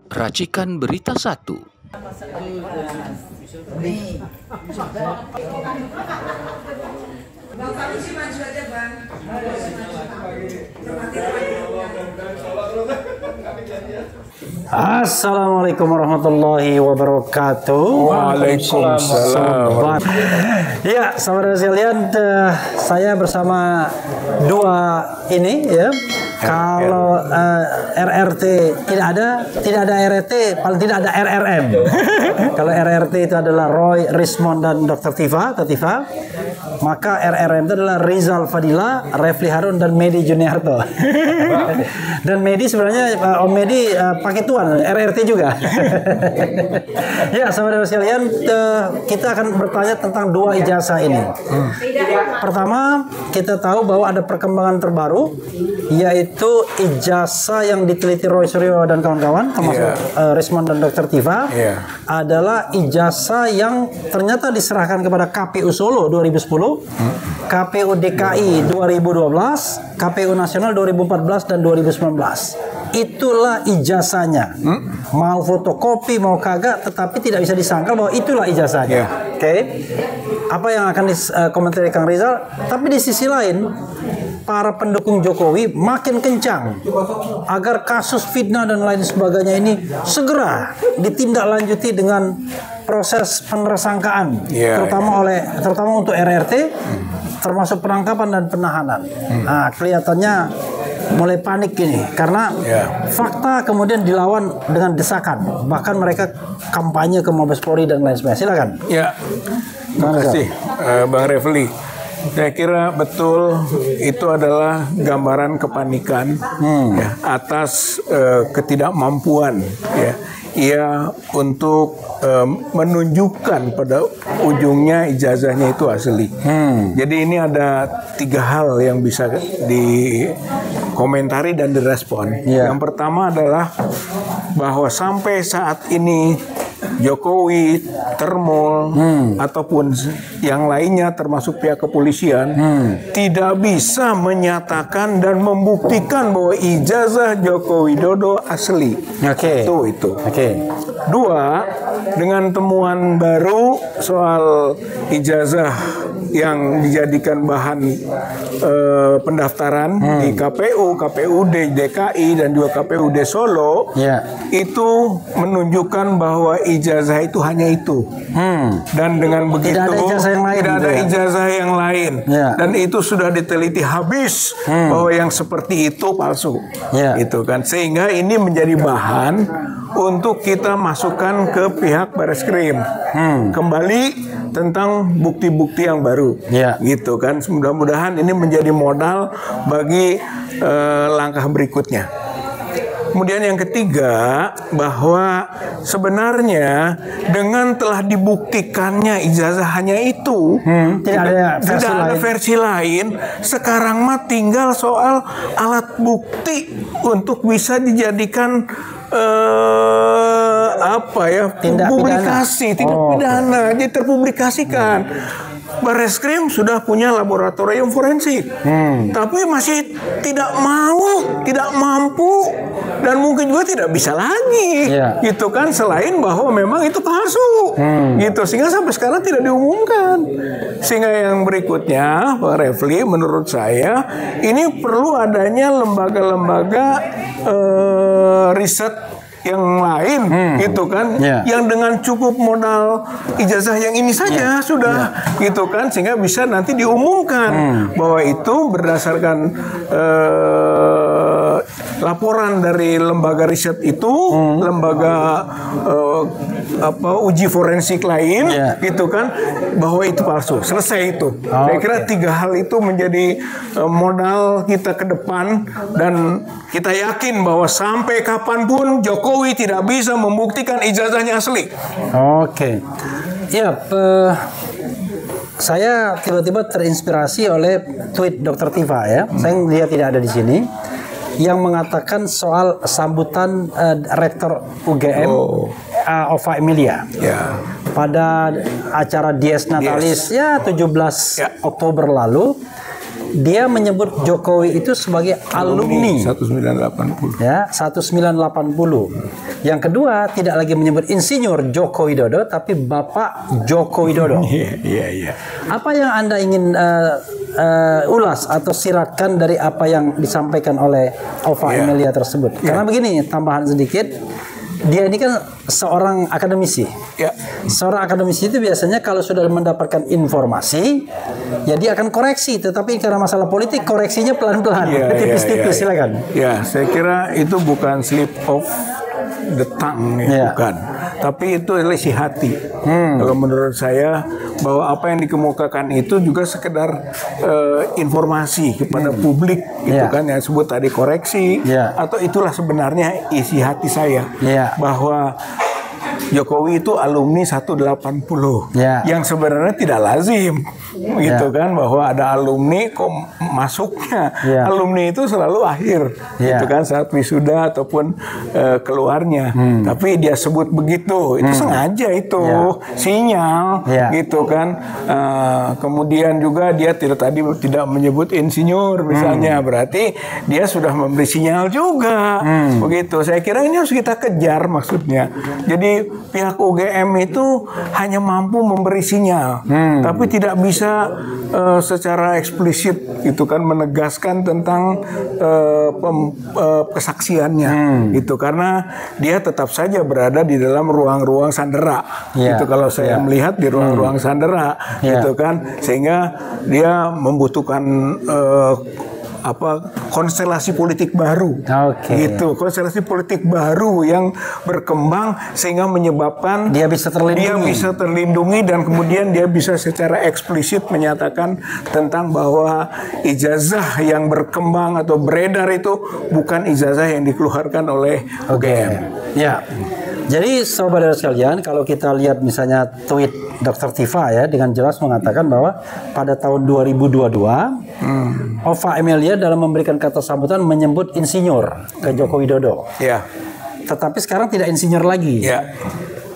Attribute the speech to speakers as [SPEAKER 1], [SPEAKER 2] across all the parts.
[SPEAKER 1] Racikan Berita 1.
[SPEAKER 2] Assalamualaikum warahmatullahi wabarakatuh.
[SPEAKER 3] Waalaikumsalam.
[SPEAKER 2] Ya, saudara sekalian, saya bersama dua ini ya. Kalau RRT tidak ada RRT, paling tidak ada RRM. Kalau RRT itu adalah Roy Rismond dan Dr. Tifa, maka RRM itu adalah Rizal Fadila, Refli Harun dan Medi Juniarto. Dan Medi sebenarnya Om Medi pakai tuan RRT juga. Ya, saudara sekalian, kita akan bertanya tentang dua ijazah ini. Pertama, kita tahu bahwa ada perkembangan terbaru, yaitu ijazah yang diteliti Roy Suryo dan kawan-kawan, termasuk Rismond dan Dr. Tifa, adalah ijazah yang ternyata diserahkan kepada KPU Solo 2010, KPU DKI 2012, KPU Nasional 2014 dan 2019. Itulah ijazahnya. Mau fotokopi mau kagak, tetapi tidak bisa disangkal bahwa itulah ijazahnya. Oke. Apa yang akan dikomentari Kang Rizal? Tapi di sisi lain, para pendukung Jokowi makin kencang agar kasus fitnah dan lain sebagainya ini segera ditindaklanjuti dengan proses penersangkaan, terutama untuk RRT, termasuk penangkapan dan penahanan. Nah, kelihatannya mulai panik ini karena fakta kemudian dilawan dengan desakan, bahkan mereka kampanye ke Mabes Polri dan lain sebagainya. Silakan.
[SPEAKER 3] Ya, terima kasih Bang Refli. Saya kira betul itu adalah gambaran kepanikan atas ketidakmampuan ia untuk menunjukkan pada ujungnya ijazahnya itu asli. Jadi ini ada tiga hal yang bisa dikomentari dan direspon. Yang pertama adalah bahwa sampai saat ini Jokowi, Termol, ataupun yang lainnya termasuk pihak kepolisian tidak bisa menyatakan dan membuktikan bahwa ijazah Joko Widodo asli. Itu. Dua, dengan temuan baru soal ijazah yang dijadikan bahan pendaftaran di KPUD DKI dan juga KPUD Solo, itu menunjukkan bahwa ijazah itu hanya itu, dan dengan begitu tidak ada ijazah yang lain, dan itu sudah diteliti habis bahwa yang seperti itu palsu, itu kan, sehingga ini menjadi bahan untuk kita masukkan ke pihak Bareskrim kembali tentang bukti-bukti yang baru, gitu kan. Mudah-mudahan ini menjadi modal bagi langkah berikutnya. Kemudian yang ketiga, bahwa sebenarnya dengan telah dibuktikannya ijazah hanya itu, tidak ada versi lain. Sekarang mah tinggal soal alat bukti untuk bisa dijadikan tindak pidana, jadi terpublikasikan. Bareskrim sudah punya laboratorium forensik, tapi masih tidak mampu, dan mungkin juga tidak bisa lagi, gitu kan, selain bahwa memang itu palsu, gitu, sehingga sampai sekarang tidak diumumkan. Sehingga yang berikutnya, Pak Refli, menurut saya ini perlu adanya lembaga-lembaga riset yang lain, gitu kan, yang dengan cukup modal ijazah yang ini saja sudah, gitu kan, sehingga bisa nanti diumumkan bahwa itu berdasarkan laporan dari lembaga riset itu, lembaga uji forensik lain, gitu kan, bahwa itu palsu. Selesai itu. Saya kira tiga hal itu menjadi modal kita ke depan, dan kita yakin bahwa sampai kapanpun Jokowi tidak bisa membuktikan ijazahnya asli.
[SPEAKER 2] Saya tiba-tiba terinspirasi oleh tweet Dr. Tifa ya. Saya lihat tidak ada di sini, yang mengatakan soal sambutan Rektor UGM Ova Emilia pada acara Dies Natalis 17 Oktober lalu. Dia menyebut Jokowi itu sebagai alumni
[SPEAKER 3] 1980.
[SPEAKER 2] 1980 Yang kedua, tidak lagi menyebut Insinyur Joko Widodo, tapi Bapak Joko Widodo.
[SPEAKER 3] Iya.
[SPEAKER 2] Apa yang Anda ingin ulas atau siratkan dari apa yang disampaikan oleh Ova Emilia tersebut? Karena begini, tambahan sedikit. Dia ini kan seorang akademisi. Seorang akademisi itu biasanya kalau sudah mendapatkan informasi, ya dia akan koreksi. Tetapi karena masalah politik, koreksinya pelan-pelan, tipis-tipis. Silakan.
[SPEAKER 3] Ya, saya kira itu bukan slip of the tongue, bukan. Tapi itu adalah isi hati. Kalau menurut saya, bahwa apa yang dikemukakan itu juga sekedar informasi kepada publik, gitu kan, yang disebut tadi koreksi, atau itulah sebenarnya isi hati saya, bahwa Jokowi itu alumni 180, yang sebenarnya tidak lazim, gitu kan, bahwa ada alumni kok masuknya alumni itu selalu akhir, gitu kan, saat wisuda ataupun keluarnya, tapi dia sebut begitu, itu sengaja itu sinyal, gitu kan. Kemudian juga dia tidak menyebut insinyur misalnya, berarti dia sudah memberi sinyal juga, begitu. Saya kira ini harus kita kejar maksudnya. Jadi pihak UGM itu hanya mampu memberi sinyal, tapi tidak bisa secara eksplisit, gitu kan, menegaskan tentang kesaksiannya, gitu, karena dia tetap saja berada di dalam ruang-ruang sandera, gitu. Kalau saya melihat di ruang-ruang sandera, gitu kan, sehingga dia membutuhkan konstelasi politik baru, gitu, konstelasi politik baru yang berkembang sehingga menyebabkan dia bisa terlindungi dan kemudian dia bisa secara eksplisit menyatakan tentang bahwa ijazah yang berkembang atau beredar itu bukan ijazah yang dikeluarkan oleh UGM.
[SPEAKER 2] Jadi saudara sekalian, kalau kita lihat misalnya tweet Dr. Tifa dengan jelas mengatakan bahwa pada tahun 2022 Ova Emilia dalam memberikan kata sambutan menyebut insinyur ke Joko Widodo. Tetapi sekarang tidak insinyur lagi.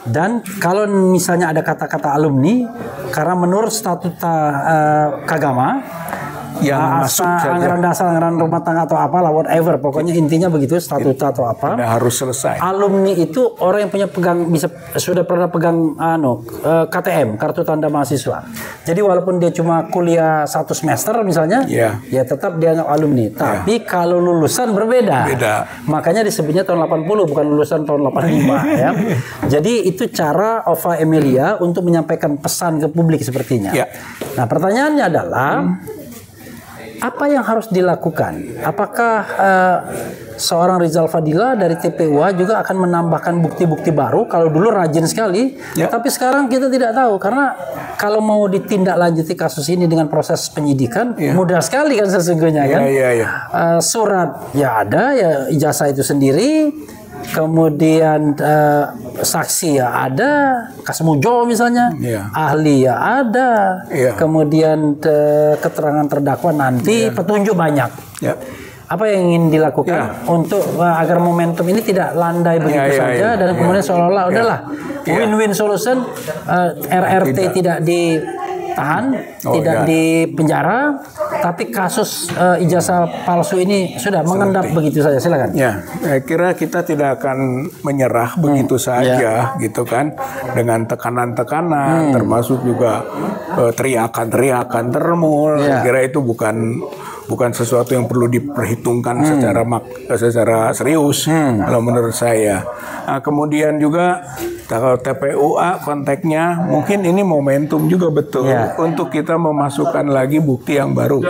[SPEAKER 2] Dan kalau misalnya ada kata-kata alumni, karena menurut statuta Kagama, yang masuk anggaran dasar, anggaran rumah tangga atau apalah, whatever, pokoknya intinya begitu, statuta atau apa,
[SPEAKER 3] harus selesai.
[SPEAKER 2] Alumni itu orang yang sudah pernah pegang KTM, kartu tanda mahasiswa. Jadi walaupun dia cuma kuliah 1 semester misalnya, ya tetap dia anggap alumni. Tapi kalau lulusan berbeda. Makanya disebutnya tahun 80, bukan lulusan tahun 85 Jadi itu cara Ova Emilia untuk menyampaikan pesan ke publik sepertinya. Nah, pertanyaannya adalah apa yang harus dilakukan? Apakah seorang Rizal Fadila dari TPUA juga akan menambahkan bukti-bukti baru? Kalau dulu rajin sekali, tapi sekarang kita tidak tahu, karena kalau mau ditindaklanjuti kasus ini dengan proses penyidikan, mudah sekali kan sesungguhnya kan. Surat ada, ijazah itu sendiri. Kemudian saksi ada, Kasmujo misalnya, ahli ada, kemudian keterangan terdakwa nanti, petunjuk banyak. Apa yang ingin dilakukan untuk agar momentum ini tidak landai begitu saja dan kemudian seolah-olah udahlah win-win solution, RRT tidak ditahan, tidak di penjara, tapi kasus ijazah palsu ini sudah mengendap begitu saja. Silakan.
[SPEAKER 3] Saya kira kita tidak akan menyerah begitu saja, gitu kan, dengan tekanan-tekanan, termasuk juga teriakan-teriakan termul. Saya kira itu bukan sesuatu yang perlu diperhitungkan secara serius, kalau menurut saya. Nah, kemudian juga kalau TPUA konteksnya mungkin ini momentum juga betul untuk kita memasukkan lagi bukti yang baru.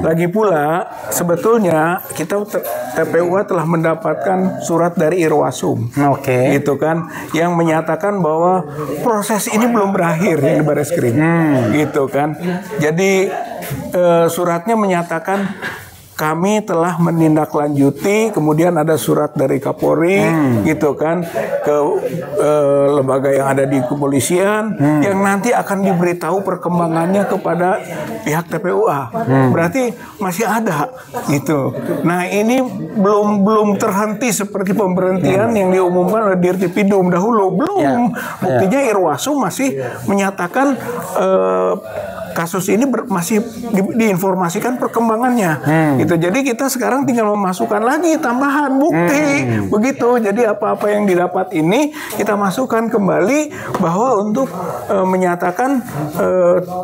[SPEAKER 3] Lagi pula sebetulnya TPUA telah mendapatkan surat dari Irwasum, gitu kan, yang menyatakan bahwa proses ini belum berakhir di Barreskrim, gitu kan. Jadi suratnya menyatakan kami telah menindaklanjuti, kemudian ada surat dari Kapolri, gitu kan, ke lembaga yang ada di kepolisian, yang nanti akan diberitahu perkembangannya kepada pihak TPUA. Berarti masih ada, gitu. Nah, ini belum terhenti seperti pemberhentian yang diumumkan oleh Dirtipidum dahulu, belum. Buktinya Irwasum masih menyatakan kasus ini masih diinformasikan perkembangannya. Gitu. Jadi kita sekarang tinggal memasukkan lagi tambahan bukti. Begitu. Jadi apa-apa yang didapat ini kita masukkan kembali bahwa untuk menyatakan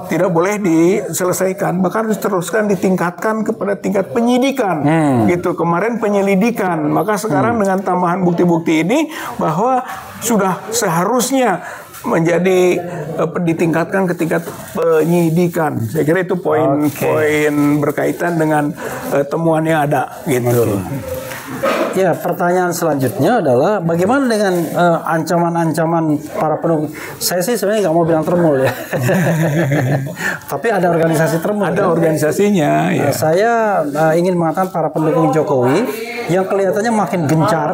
[SPEAKER 3] tidak boleh diselesaikan, bahkan diteruskan ditingkatkan kepada tingkat penyidikan. Gitu. Kemarin penyelidikan, maka sekarang dengan tambahan bukti-bukti ini bahwa sudah seharusnya menjadi ditingkatkan ke tingkat penyidikan. Saya kira itu poin-poin berkaitan dengan temuan yang ada gitu.
[SPEAKER 2] Ya, pertanyaan selanjutnya adalah bagaimana dengan ancaman-ancaman para pendukung? Saya sih sebenarnya nggak mau bilang termul ya, tapi ada organisasi termul.
[SPEAKER 3] Ada organisasinya. Ya.
[SPEAKER 2] Saya ingin mengatakan para pendukung Jokowi yang kelihatannya makin gencar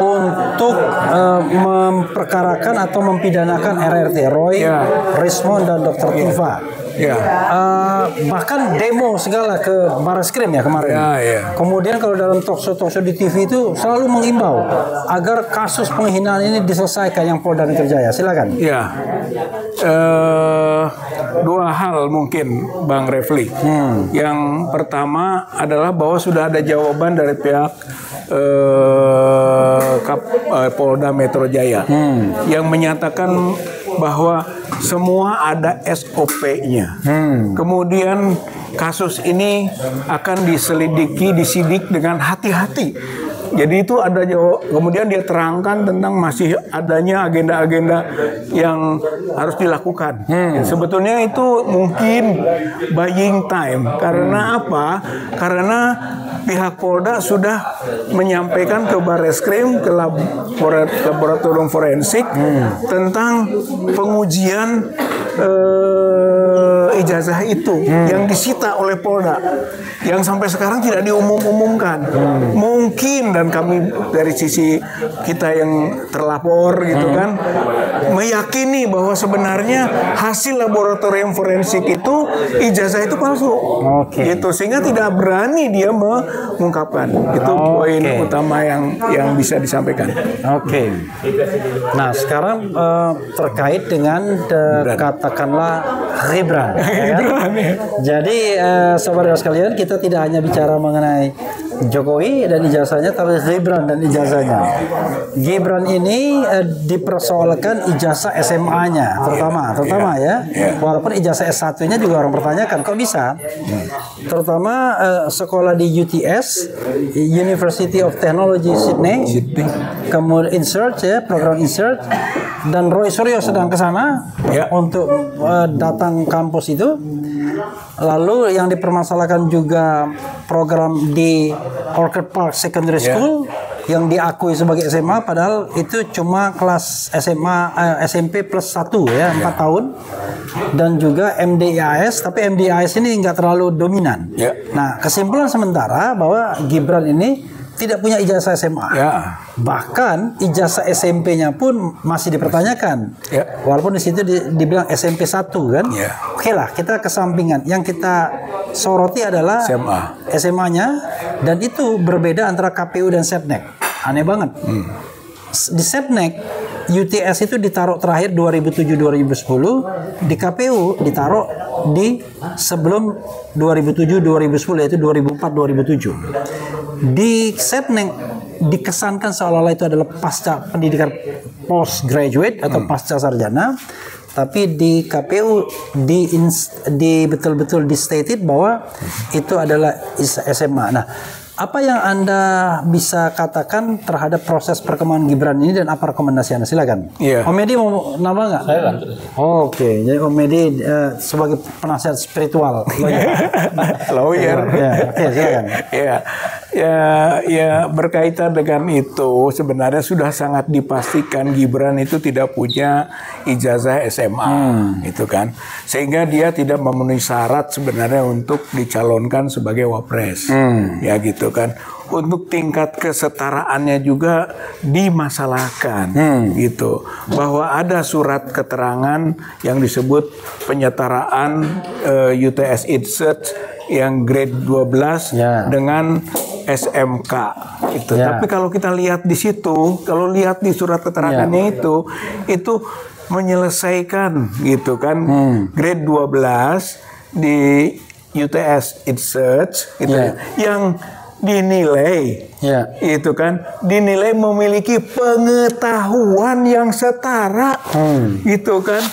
[SPEAKER 2] untuk memperkarakan atau mempidanakan RRT, Roy, Rismon dan Dr. Tifa. Bahkan demo segala ke Barreskrim ya kemarin. Kemudian kalau dalam talkshow di TV itu selalu mengimbau agar kasus penghinaan ini diselesaikan yang Polda Metro Jaya. Silakan.
[SPEAKER 3] Dua hal mungkin Bang Refli. Yang pertama adalah bahwa sudah ada jawaban dari pihak Polda Metro Jaya yang menyatakan bahwa semua ada SOP-nya. Kemudian kasus ini akan disidik dengan hati-hati. Jadi itu ada kemudian dia terangkan tentang masih adanya agenda-agenda yang harus dilakukan. Sebetulnya itu mungkin buying time. Karena apa? Karena pihak Polda sudah menyampaikan ke Barreskrim, ke laboratorium forensik tentang pengujian ijazah itu yang disita oleh Polda, yang sampai sekarang tidak diumumkan. Mungkin, dan kami dari sisi kita yang terlapor gitu kan, meyakini bahwa sebenarnya hasil laboratorium forensik itu ijazah itu palsu. Gitu, sehingga tidak berani dia mengungkapkan. Itu poin utama yang bisa disampaikan.
[SPEAKER 2] Nah, sekarang terkait dengan katakanlah Gibran. Jadi saudara sekalian, kita tidak hanya bicara mengenai Jokowi dan ijazahnya, tapi Gibran dan ijazahnya. Gibran ini dipersoalkan ijazah SMA-nya, terutama ya. Walaupun ijazah S1-nya juga orang pertanyakan, kok bisa? Terutama sekolah di UTS, University of Technology Sydney, kemudian Insert ya, program Insert, dan Roy Suryo sedang ke sana untuk datang kampus itu. Lalu yang dipermasalahkan juga program di Orchard Park Secondary School yang diakui sebagai SMA, padahal itu cuma kelas SMP plus 1 ya, 4 tahun. Dan juga MDIAS, tapi MDIAS ini nggak terlalu dominan. Nah, kesimpulan sementara bahwa Gibran ini tidak punya ijazah SMA. Bahkan ijazah SMP-nya pun masih dipertanyakan. Walaupun di situ dibilang SMP 1 kan. Oke lah, kita kesampingan. Yang kita soroti adalah SMA-nya, dan itu berbeda antara KPU dan Setnek. Aneh banget. Di Setnek, UTS itu ditaruh terakhir 2007-2010, di KPU ditaruh di sebelum 2007-2010, yaitu 2004-2007. Di Setnek dikesankan seolah-olah itu adalah pasca pendidikan postgraduate atau pasca sarjana, tapi di KPU di betul-betul di-stated bahwa itu adalah SMA. Nah, apa yang Anda bisa katakan terhadap proses perkembangan Gibran ini dan apa rekomendasi Anda? Silakan. Om Edi mau nambah nggak?
[SPEAKER 4] Saya lanjut.
[SPEAKER 2] Jadi Om Edi sebagai penasihat spiritual.
[SPEAKER 3] Lawyer.
[SPEAKER 2] Silakan.
[SPEAKER 3] Ya, berkaitan dengan itu sebenarnya sudah sangat dipastikan Gibran itu tidak punya ijazah SMA, gitu kan, sehingga dia tidak memenuhi syarat sebenarnya untuk dicalonkan sebagai wapres, ya gitu kan. Untuk tingkat kesetaraannya juga dimasalahkan, gitu, bahwa ada surat keterangan yang disebut penyetaraan UTS Insert yang grade 12 dengan SMK itu. Tapi kalau kita lihat di situ, kalau lihat di surat keterangannya itu menyelesaikan gitu kan grade 12 di UTS InSearch gitu yang dinilai itu kan dinilai memiliki pengetahuan yang setara gitu kan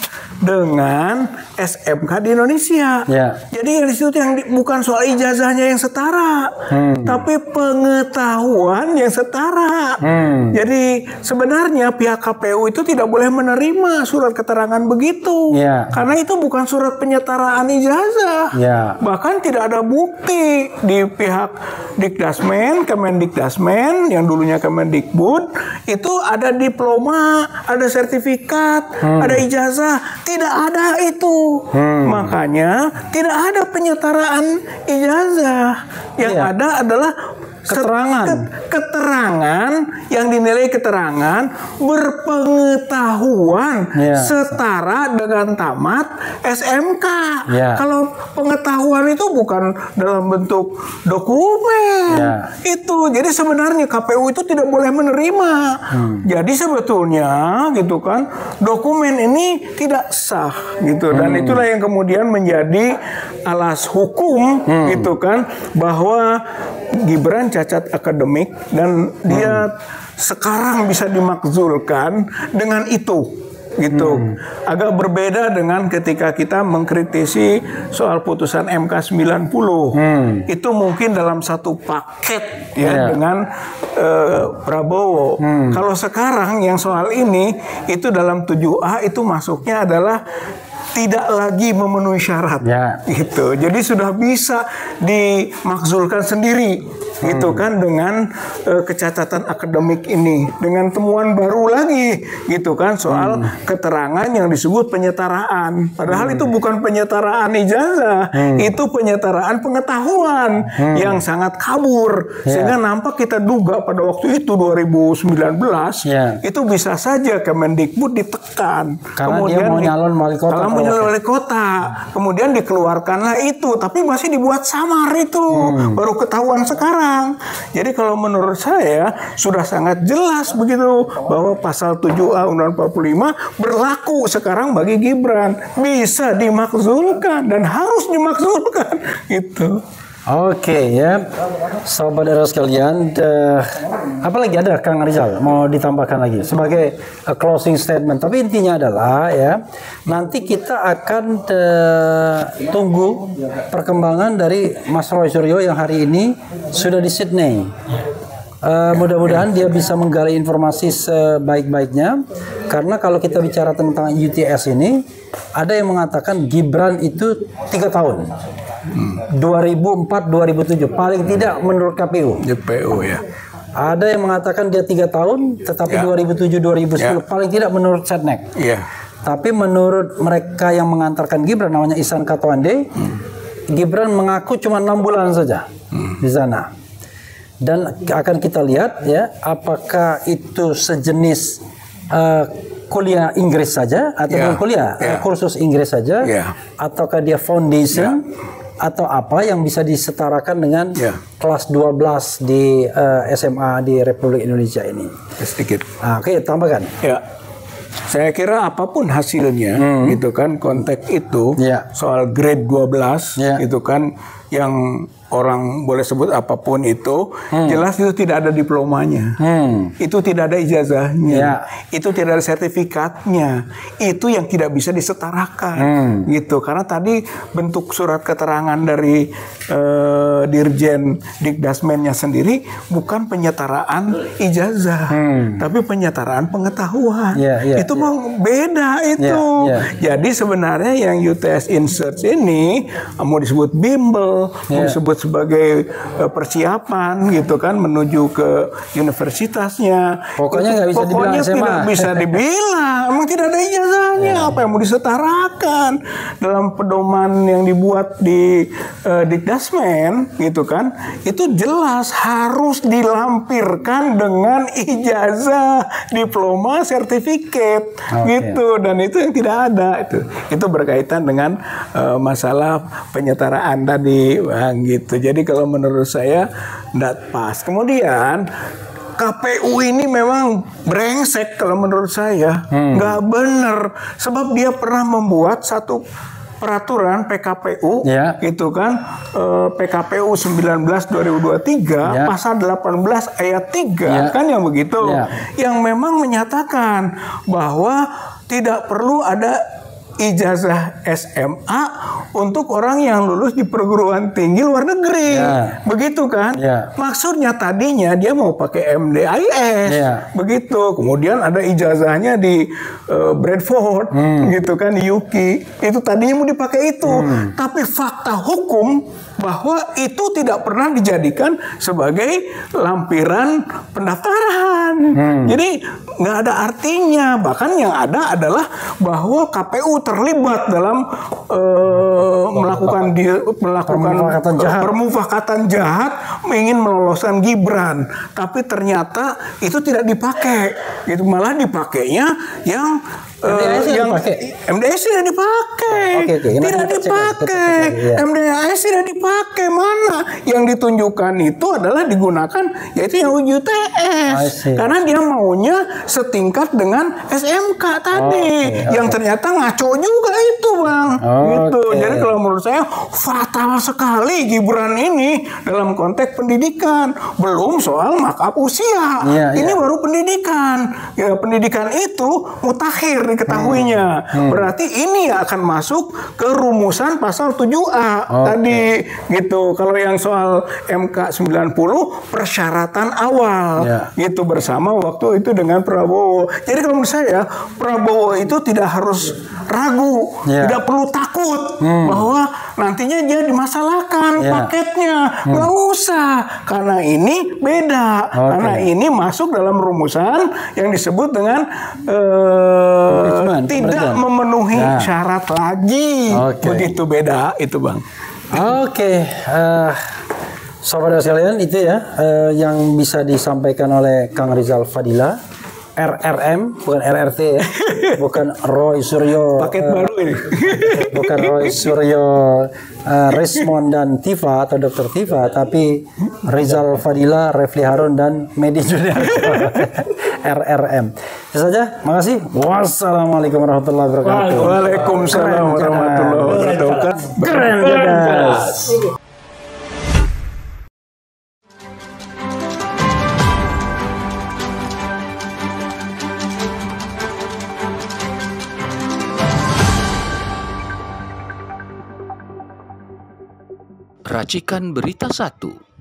[SPEAKER 3] dengan SMK di Indonesia. Jadi di situ yang bukan soal ijazahnya yang setara, tapi pengetahuan yang setara. Jadi sebenarnya pihak KPU itu tidak boleh menerima surat keterangan begitu, karena itu bukan surat penyetaraan ijazah. Bahkan tidak ada bukti di pihak Dikdasmen, Kemendikdasmen yang dulunya Kemendikbud itu ada diploma, ada sertifikat, ada ijazah. Tidak ada itu. Makanya tidak ada penyetaraan ijazah. Yang ada adalah keterangan yang dinilai keterangan berpengetahuan setara dengan tamat SMK. Kalau pengetahuan itu bukan dalam bentuk dokumen. Itu jadi sebenarnya KPU itu tidak boleh menerima. Jadi sebetulnya gitu kan dokumen ini tidak sah gitu dan itulah yang kemudian menjadi alas hukum gitu kan bahwa Gibran cacat akademik dan dia sekarang bisa dimakzulkan dengan itu gitu. Agak berbeda dengan ketika kita mengkritisi soal putusan MK 90. Itu mungkin dalam satu paket dengan Prabowo. Kalau sekarang yang soal ini itu dalam 7A itu masuknya adalah tidak lagi memenuhi syarat gitu. Jadi sudah bisa dimakzulkan sendiri gitu kan dengan kecacatan akademik ini dengan temuan baru lagi gitu kan soal keterangan yang disebut penyetaraan. Padahal itu bukan penyetaraan ijazah, itu penyetaraan pengetahuan yang sangat kabur sehingga nampak kita duga pada waktu itu 2019 itu bisa saja Kemendikbud ditekan.
[SPEAKER 2] Karena kemudian dia mau nyalon
[SPEAKER 3] wali kota. Kemudian dikeluarkanlah itu, tapi masih dibuat samar itu. Baru ketahuan sekarang. Jadi kalau menurut saya sudah sangat jelas begitu bahwa pasal 7A Undang-Undang 45 berlaku sekarang bagi Gibran. Bisa dimakzulkan dan harus dimakzulkan itu.
[SPEAKER 2] Oke ya, sahabat era sekalian, apalagi ada Kang Rizal mau ditambahkan lagi sebagai closing statement. Tapi intinya adalah ya, nanti kita akan tunggu perkembangan dari Mas Roy Suryo yang hari ini sudah di Sydney. Mudah-mudahan dia bisa menggali informasi sebaik-baiknya, karena kalau kita bicara tentang UTS ini, ada yang mengatakan Gibran itu 3 tahun. 2004-2007 paling tidak menurut KPU.
[SPEAKER 3] Ya.
[SPEAKER 2] Ada yang mengatakan dia 3 tahun, tetapi 2007-2010 paling tidak menurut Setnek. Tapi menurut mereka yang mengantarkan Gibran, namanya Ihsan Katwande, Gibran mengaku cuma 6 bulan saja di sana. Dan akan kita lihat ya, apakah itu sejenis kuliah Inggris saja atau kuliah kursus Inggris saja, ataukah dia foundation atau apa yang bisa disetarakan dengan kelas 12 di SMA di Republik Indonesia ini.
[SPEAKER 3] Sedikit.
[SPEAKER 2] Oke, tambahkan.
[SPEAKER 3] Saya kira apapun hasilnya gitu kan, konteks itu soal grade 12 gitu kan, yang orang boleh sebut apapun itu, jelas itu tidak ada diplomanya, itu tidak ada ijazahnya, itu tidak ada sertifikatnya, itu yang tidak bisa disetarakan, gitu. Karena tadi bentuk surat keterangan dari Dirjen Dikdasmennya sendiri bukan penyetaraan ijazah, tapi penyetaraan pengetahuan. Itu mau beda itu. Jadi sebenarnya yang UTS InSearch ini mau disebut bimbel, mau disebut sebagai persiapan gitu kan menuju ke universitasnya.
[SPEAKER 2] Pokoknya nggak bisa dibilang SMA.
[SPEAKER 3] Tidak bisa dibilang. Emang tidak ada ijazahnya. Apa yang mau disetarakan dalam pedoman yang dibuat di Dikdasmen gitu kan? Itu jelas harus dilampirkan dengan ijazah, diploma, sertifikat gitu. Dan itu yang tidak ada itu berkaitan dengan masalah penyetaraan tadi, gitu. Jadi kalau menurut saya tidak pas. Kemudian KPU ini memang brengsek kalau menurut saya, nggak bener. Sebab dia pernah membuat satu peraturan PKPU, gitu kan, PKPU 19/2023, pasal 18 ayat 3, kan yang begitu, yang memang menyatakan bahwa tidak perlu ada ijazah SMA untuk orang yang lulus di perguruan tinggi luar negeri, begitu kan? Maksudnya tadinya dia mau pakai MDIS, begitu. Kemudian ada ijazahnya di Bradford, gitu kan, di UK. Itu tadinya mau dipakai itu, tapi fakta hukum bahwa itu tidak pernah dijadikan sebagai lampiran pendaftaran. Jadi nggak ada artinya. Bahkan yang ada adalah bahwa KPU terlibat dalam melakukan permufakatan jahat ingin meloloskan Gibran, tapi ternyata itu tidak dipakai. Itu malah dipakainya yang MDIS tidak dipakai, tidak dipakai, MDIS tidak dipakai. Mana yang ditunjukkan itu adalah digunakan yaitu yang UTS, karena dia maunya setingkat dengan SMK tadi, yang ternyata ngaco juga itu, Bang. Gitu. Jadi kalau menurut saya fatal sekali Gibran ini dalam konteks pendidikan. Belum soal markup usia, ini baru pendidikan. Ya, pendidikan itu mutakhir diketahuinya. Berarti ini akan masuk ke rumusan pasal 7A tadi, gitu. Kalau yang soal MK 90 persyaratan awal, gitu, bersama waktu itu dengan Prabowo. Jadi kalau menurut saya Prabowo itu tidak harus ragu, tidak perlu takut bahwa nantinya dia dimasalahkan paketnya, nggak usah, karena ini beda, karena ini masuk dalam rumusan yang disebut dengan tidak memenuhi syarat lagi, begitu, beda itu, Bang.
[SPEAKER 2] Sobat sekalian, itu ya yang bisa disampaikan oleh Kang Rizal Fadila, RRM, bukan RRT ya, bukan Roy Suryo,
[SPEAKER 3] paket baru ini,
[SPEAKER 2] bukan Roy Suryo Resmond dan Tifa atau Dr. Tifa, tapi Rizal Fadila, Refli Harun dan Medi Junior. RRM. Itu saja, makasih. Wassalamualaikum warahmatullahi wabarakatuh.
[SPEAKER 3] Waalaikumsalam warahmatullahi wabarakatuh.
[SPEAKER 2] Keren, guys.
[SPEAKER 1] Racikan Berita 1.